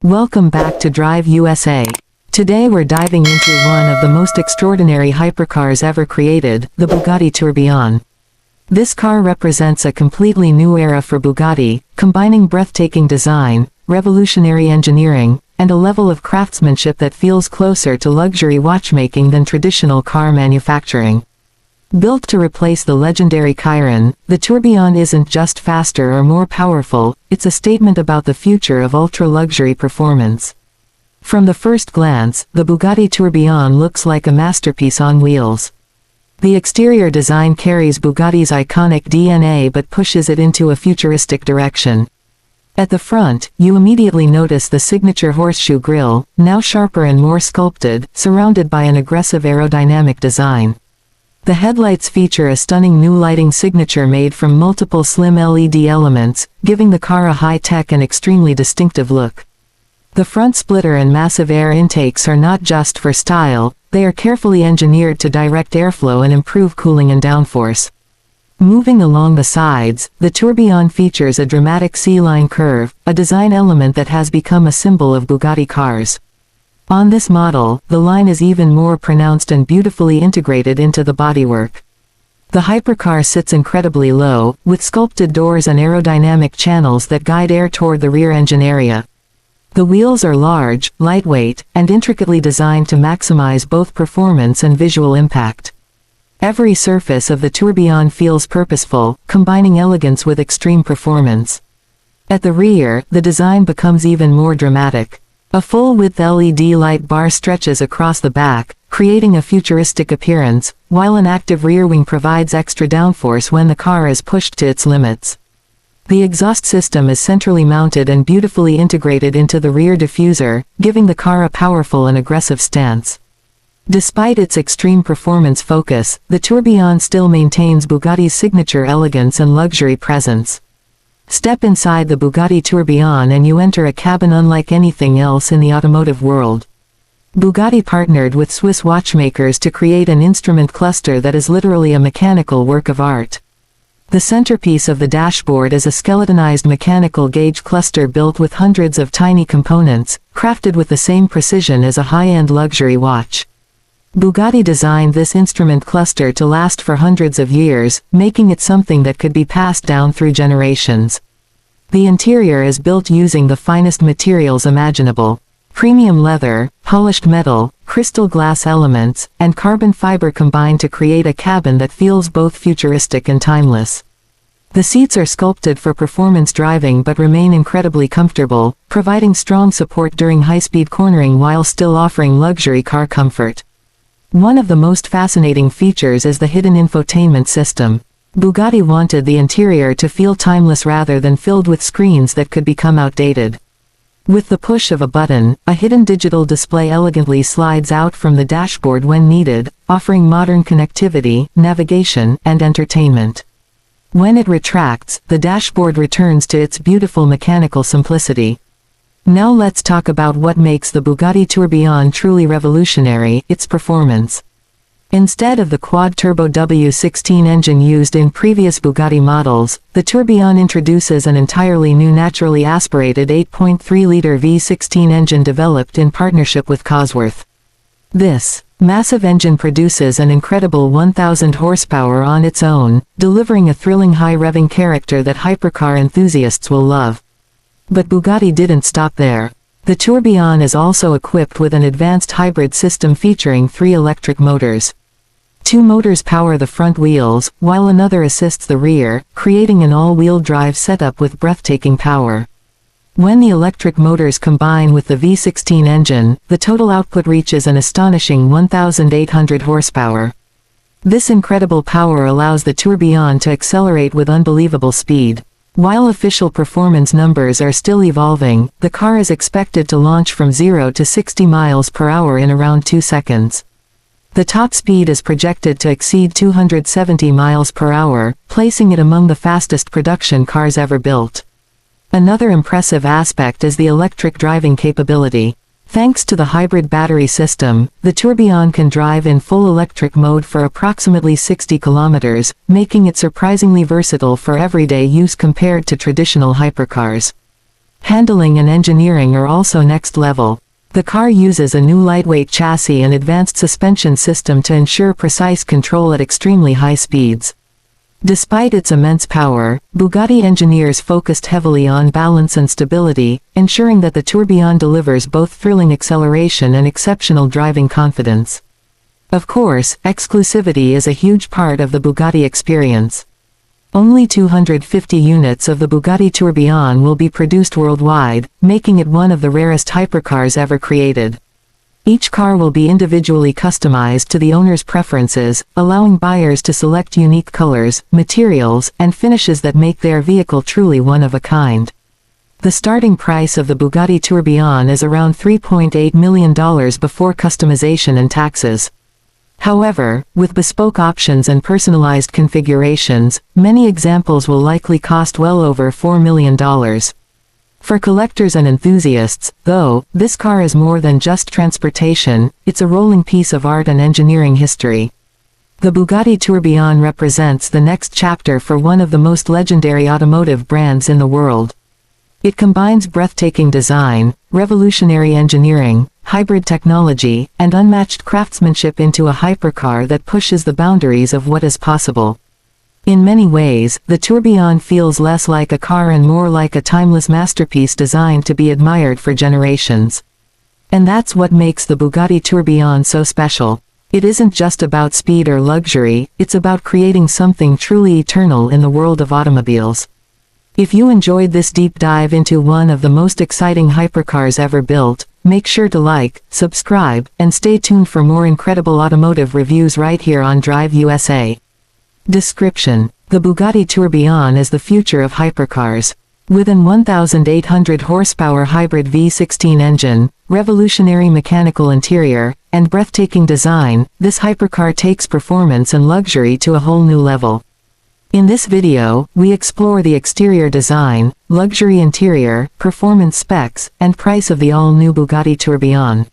Welcome back to Drive USA. Today we're diving into one of the most extraordinary hypercars ever created, the Bugatti Tourbillon. This car represents a completely new era for Bugatti, combining breathtaking design, revolutionary engineering, and a level of craftsmanship that feels closer to luxury watchmaking than traditional car manufacturing. Built to replace the legendary Chiron, the Tourbillon isn't just faster or more powerful, it's a statement about the future of ultra-luxury performance. From the first glance, the Bugatti Tourbillon looks like a masterpiece on wheels. The exterior design carries Bugatti's iconic DNA but pushes it into a futuristic direction. At the front, you immediately notice the signature horseshoe grille, now sharper and more sculpted, surrounded by an aggressive aerodynamic design. The headlights feature a stunning new lighting signature made from multiple slim LED elements, giving the car a high-tech and extremely distinctive look. The front splitter and massive air intakes are not just for style, they are carefully engineered to direct airflow and improve cooling and downforce. Moving along the sides, the Tourbillon features a dramatic C-line curve, a design element that has become a symbol of Bugatti cars. On this model, the line is even more pronounced and beautifully integrated into the bodywork. The hypercar sits incredibly low, with sculpted doors and aerodynamic channels that guide air toward the rear engine area. The wheels are large, lightweight, and intricately designed to maximize both performance and visual impact. Every surface of the Tourbillon feels purposeful, combining elegance with extreme performance. At the rear, the design becomes even more dramatic. A full-width LED light bar stretches across the back, creating a futuristic appearance, while an active rear wing provides extra downforce when the car is pushed to its limits. The exhaust system is centrally mounted and beautifully integrated into the rear diffuser, giving the car a powerful and aggressive stance. Despite its extreme performance focus, the Tourbillon still maintains Bugatti's signature elegance and luxury presence. Step inside the Bugatti Tourbillon and you enter a cabin unlike anything else in the automotive world. Bugatti partnered with Swiss watchmakers to create an instrument cluster that is literally a mechanical work of art. The centerpiece of the dashboard is a skeletonized mechanical gauge cluster built with hundreds of tiny components, crafted with the same precision as a high-end luxury watch. Bugatti designed this instrument cluster to last for hundreds of years, making it something that could be passed down through generations. The interior is built using the finest materials imaginable. Premium leather, polished metal, crystal glass elements, and carbon fiber combine to create a cabin that feels both futuristic and timeless. The seats are sculpted for performance driving but remain incredibly comfortable, providing strong support during high-speed cornering while still offering luxury car comfort. One of the most fascinating features is the hidden infotainment system. Bugatti wanted the interior to feel timeless rather than filled with screens that could become outdated. With the push of a button, a hidden digital display elegantly slides out from the dashboard when needed, offering modern connectivity, navigation, and entertainment. When it retracts, the dashboard returns to its beautiful mechanical simplicity. Now let's talk about what makes the Bugatti Tourbillon truly revolutionary, its performance. Instead of the quad-turbo V16 engine used in previous Bugatti models, the Tourbillon introduces an entirely new naturally aspirated 8.3-liter V16 engine developed in partnership with Cosworth. This massive engine produces an incredible 1,000 horsepower on its own, delivering a thrilling high-revving character that hypercar enthusiasts will love. But Bugatti didn't stop there. The Tourbillon is also equipped with an advanced hybrid system featuring 3 electric motors. 2 motors power the front wheels, while another assists the rear, creating an all-wheel drive setup with breathtaking power. When the electric motors combine with the V16 engine, the total output reaches an astonishing 1,800 horsepower. This incredible power allows the Tourbillon to accelerate with unbelievable speed. While official performance numbers are still evolving, the car is expected to launch from 0 to 60 miles per hour in around 2 seconds. The top speed is projected to exceed 270 miles per hour, placing it among the fastest production cars ever built. Another impressive aspect is the electric driving capability. Thanks to the hybrid battery system, the Tourbillon can drive in full electric mode for approximately 60 kilometers, making it surprisingly versatile for everyday use compared to traditional hypercars. Handling and engineering are also next level. The car uses a new lightweight chassis and advanced suspension system to ensure precise control at extremely high speeds. Despite its immense power, Bugatti engineers focused heavily on balance and stability, ensuring that the Tourbillon delivers both thrilling acceleration and exceptional driving confidence. Of course, exclusivity is a huge part of the Bugatti experience. Only 250 units of the Bugatti Tourbillon will be produced worldwide, making it one of the rarest hypercars ever created. Each car will be individually customized to the owner's preferences, allowing buyers to select unique colors, materials, and finishes that make their vehicle truly one of a kind. The starting price of the Bugatti Tourbillon is around $3.8 million before customization and taxes. However, with bespoke options and personalized configurations, many examples will likely cost well over $4 million. For collectors and enthusiasts, though, this car is more than just transportation, it's a rolling piece of art and engineering history. The Bugatti Tourbillon represents the next chapter for one of the most legendary automotive brands in the world. It combines breathtaking design, revolutionary engineering, hybrid technology, and unmatched craftsmanship into a hypercar that pushes the boundaries of what is possible. In many ways, the Tourbillon feels less like a car and more like a timeless masterpiece designed to be admired for generations. And that's what makes the Bugatti Tourbillon so special. It isn't just about speed or luxury, it's about creating something truly eternal in the world of automobiles. If you enjoyed this deep dive into one of the most exciting hypercars ever built, make sure to like, subscribe, and stay tuned for more incredible automotive reviews right here on Drive USA. Description: the Bugatti Tourbillon is the future of hypercars. With an 1,800 horsepower hybrid V16 engine, revolutionary mechanical interior, and breathtaking design, this hypercar takes performance and luxury to a whole new level. In this video, we explore the exterior design, luxury interior, performance specs, and price of the all-new Bugatti Tourbillon.